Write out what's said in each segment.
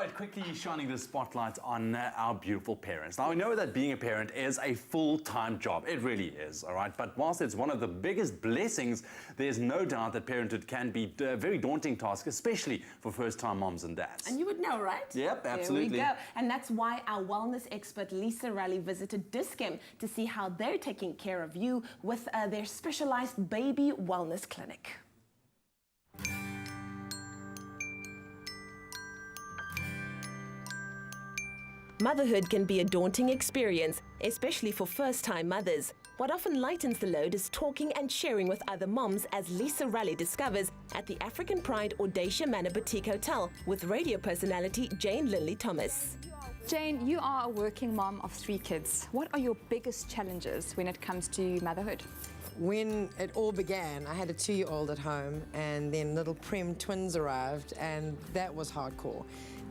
right, quickly shining the spotlight on our beautiful parents. Now, we know that being a parent is a full-time job. It really is, all right? But whilst it's one of the biggest blessings, there's no doubt that parenthood can be a very daunting task, especially for first-time moms and dads. And you would know, right? Yep, absolutely. There we go. And that's why our wellness expert, Lisa Raleigh, visited DISCHEM to see how they're taking care of you with their specialized baby wellness clinic. Motherhood can be a daunting experience, especially for first-time mothers. What often lightens the load is talking and sharing with other moms, as Lisa Raleigh discovers at the African Pride Audacia Manor Boutique Hotel with radio personality Jayne Lilly Thomas. Jayne, you are a working mom of 3 kids. What are your biggest challenges when it comes to motherhood? When it all began, I had a 2-year-old at home, and then little Prem twins arrived, and that was hardcore.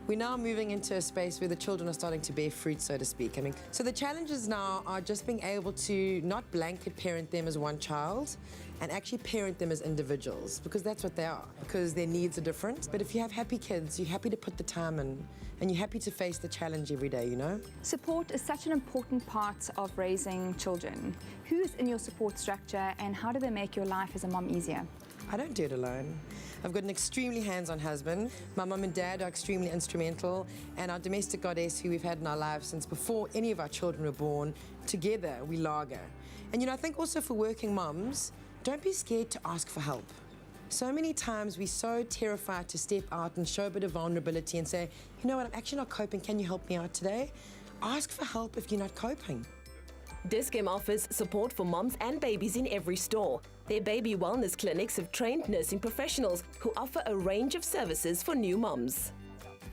We're now moving into a space where the children are starting to bear fruit, so to speak. So the challenges now are just being able to not blanket parent them as one child and actually parent them as individuals, because that's what they are, because their needs are different. But if you have happy kids, you're happy to put the time in, and you're happy to face the challenge every day, you know? Support is such an important part of raising children. Who's in your support structure, and how do they make your life as a mom easier? I don't do it alone. I've got an extremely hands-on husband. My mum and dad are extremely instrumental, and our domestic goddess, who we've had in our lives since before any of our children were born, together we lager. And you know, I think also for working mums, don't be scared to ask for help. So many times we're so terrified to step out and show a bit of vulnerability and say, you know what, I'm actually not coping, can you help me out today? Ask for help if you're not coping. DISCHEM offers support for moms and babies in every store. Their baby wellness clinics have trained nursing professionals who offer a range of services for new moms.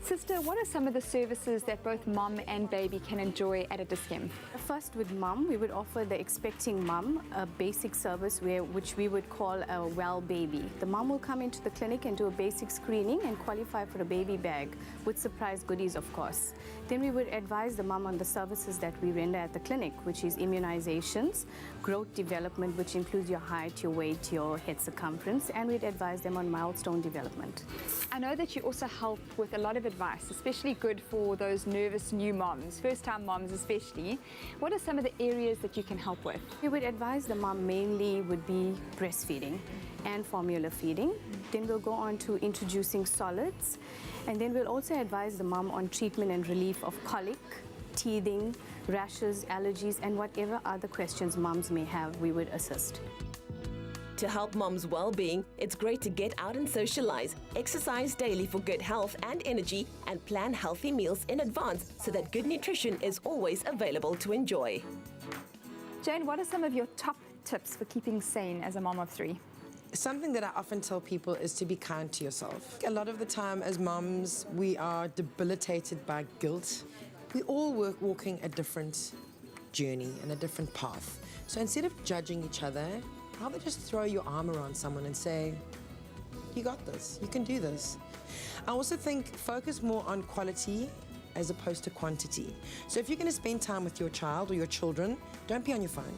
Sister, what are some of the services that both mom and baby can enjoy at a DISCHEM? First, with mom, we would offer the expecting mom a basic service which we would call a well baby. The mom will come into the clinic and do a basic screening and qualify for a baby bag with surprise goodies, of course. Then we would advise the mom on the services that we render at the clinic, which is immunizations, growth development, which includes your height, your weight, your head circumference, and we'd advise them on milestone development. I know that you also help with a lot of advice, especially good for those nervous new moms, first-time moms especially. What are some of the areas that you can help with? We would advise the mom mainly would be breastfeeding and formula feeding. Then we'll go on to introducing solids. And then we'll also advise the mom on treatment and relief of colic, teething, rashes, allergies, and whatever other questions moms may have, we would assist. To help moms' well-being, it's great to get out and socialize, exercise daily for good health and energy, and plan healthy meals in advance so that good nutrition is always available to enjoy. Jayne, what are some of your top tips for keeping sane as a mom of 3? Something that I often tell people is to be kind to yourself. A lot of the time as moms, we are debilitated by guilt. We all walking a different journey and a different path. So instead of judging each other, rather just throw your arm around someone and say, you got this, you can do this. I also think focus more on quality as opposed to quantity. So if you're going to spend time with your child or your children, don't be on your phone.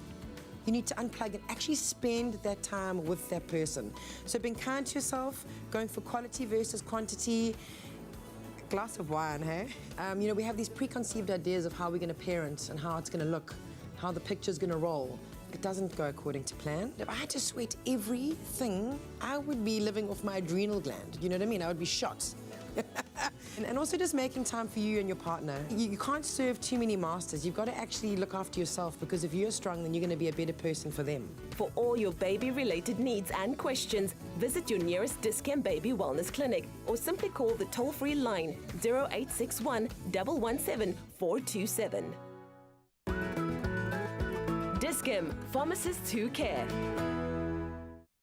You need to unplug and actually spend that time with that person. So being kind to yourself, going for quality versus quantity. A glass of wine, hey? You know, we have these preconceived ideas of how we're going to parent and how it's going to look, how the picture's going to roll. It doesn't go according to plan. If I had to sweat everything, I would be living off my adrenal gland. You know what I mean? I would be shot. And also just making time for you and your partner. You can't serve too many masters. You've got to actually look after yourself, because if you're strong, then you're going to be a better person for them. For all your baby-related needs and questions, visit your nearest DISCHEM Baby Wellness Clinic or simply call the toll-free line 0861 117 427. DISCHEM, pharmacists who care.